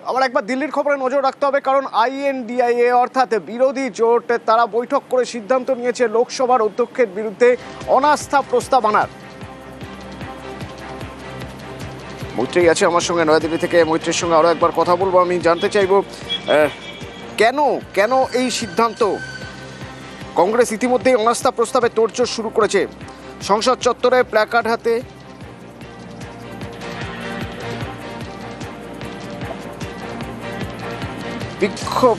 আবার একবার দিল্লির খবরে নজর রাখতে হবে, কারণ INDIA অর্থাৎ বিরোধী জোট তারা বৈঠক করে সিদ্ধান্ত নিয়েছে লোকসভার অধ্যক্ষের বিরুদ্ধে অনাস্থা প্রস্তাব আনার। মৈত্রী আছে আমার সঙ্গে নয়াদিল্লি থেকে। মৈত্রীর সঙ্গে আরও একবার কথা বলবো। আমি জানতে চাইব কেন এই সিদ্ধান্ত? কংগ্রেস ইতিমধ্যেই অনাস্থা প্রস্তাবে তোড়জোড় শুরু করেছে। সংসদ চত্বরে প্ল্যাকার্ড হাতে বিক্ষোভ,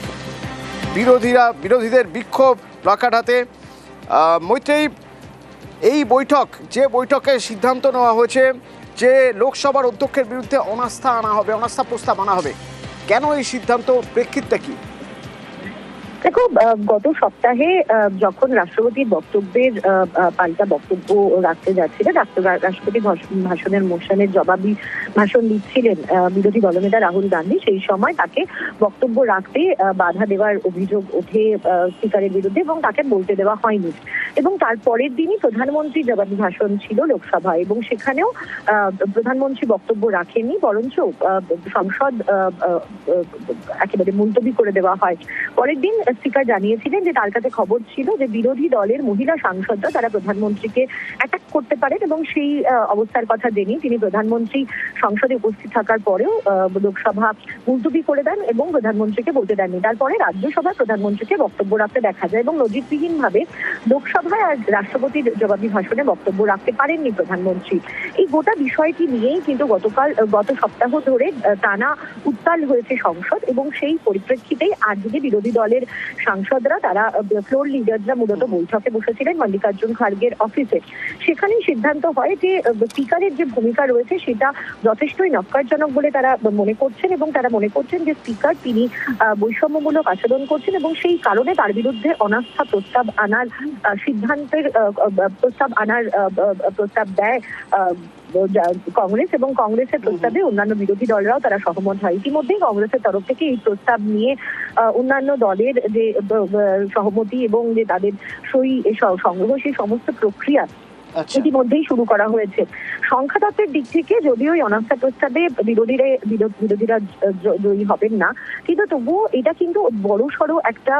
বিরোধীদের বিক্ষোভ, প্ল্যাকার্ড হাতে। মৈত্রেয়ী, এই যে বৈঠকে সিদ্ধান্ত নেওয়া হয়েছে যে লোকসভার অধ্যক্ষের বিরুদ্ধে অনাস্থা প্রস্তাব আনা হবে, কেন এই সিদ্ধান্ত, প্রেক্ষিতটা কি? দেখো, গত সপ্তাহে যখন রাষ্ট্রপতির বক্তব্যের পাল্টা বক্তব্য রাখতে যাচ্ছিলেন, রাষ্ট্রপতি ভাষণের মোশনের জবাবি ভাষণ দিচ্ছিলেন বিরোধী দলনেতা রাহুল গান্ধী, সেই সময় তাকে বক্তব্য রাখতে বাধা দেওয়ার অভিযোগ ওঠে স্পিকারের বিরুদ্ধে এবং তাকে বলতে দেওয়া হয়নি। এবং তারপরের দিনই প্রধানমন্ত্রী জবাবি ভাষণ ছিল লোকসভায়, এবং সেখানেও প্রধানমন্ত্রী বক্তব্য রাখেননি, বরঞ্চ সংসদ একেবারে মুলতবি করে দেওয়া হয়। পরের দিন স্পিকার জানিয়েছিলেন যে তার কাছে খবর ছিল যে বিরোধী দলের মহিলা সাংসদরা তারা প্রধানমন্ত্রীকে অ্যাটাক করতে পারেন, এবং সেই অবস্থার কথা জেনেই তিনি প্রধানমন্ত্রী সংসদে উপস্থিত থাকার পরেও লোকসভা মুলতবি করে দেন এবং প্রধানমন্ত্রীকে বলতে দেননি। তারপরে রাজ্যসভায় প্রধানমন্ত্রীকে বক্তব্য রাখতে দেখা যায় এবং নজিরবিহীনভাবে লোকসভায় আর রাষ্ট্রপতির জবাবি ভাষণে বক্তব্য রাখতে পারেননি প্রধানমন্ত্রী। এই গোটা বিষয়টি নিয়েই কিন্তু গত সপ্তাহ ধরে টানা উত্তাল হয়েছে সংসদ, এবং সেই পরিপ্রেক্ষিতেই আজকে বিরোধী দলের সাংসদরা তারা ফ্লোর লিডাররা মূলত বৈঠকে বসেছিলেন মল্লিকার্জুন খার্গের অফিসে। সেখানেই সিদ্ধান্ত হয় যে স্পিকারের যে ভূমিকা রয়েছে সেটা যথেষ্টই নক্কারজনক বলে তারা মনে করছেন, এবং তারা মনে করছেন যে স্পিকার তিনি বৈষম্যমূলক আচরণ করছেন, এবং সেই কারণে তার বিরুদ্ধে অনাস্থা প্রস্তাব আনার প্রস্তাব দেয় কংগ্রেস, এবং কংগ্রেসের প্রস্তাবে অন্যান্য বিরোধী দলরাও তারা সহমত হয়। ইতিমধ্যেই কংগ্রেসের তরফ থেকে এই প্রস্তাব নিয়ে অন্যান্য দলের যে সহমতি এবং যে তাদের সই সংগ্রহ, সেই সমস্ত প্রক্রিয়া ইতিমধ্যেই শুরু করা হয়েছে। সংখ্যাতত্ত্বের দিক থেকে যদিও এই অনাস্থা প্রস্তাবে বিরোধীরা জয়ী হবেন না, কিন্তু তবুও এটা কিন্তু বড়সড় একটা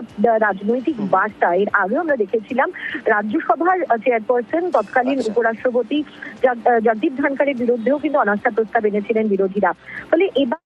রাজনৈতিক বার্তা। এর আগে আমরা দেখেছিলাম রাজ্যসভার চেয়ারপারসন তৎকালীন উপরাষ্ট্রপতি জগদীপ ধনখড়ের বিরুদ্ধেও কিন্তু অনাস্থা প্রস্তাব এনেছিলেন বিরোধীরা। ফলে এবার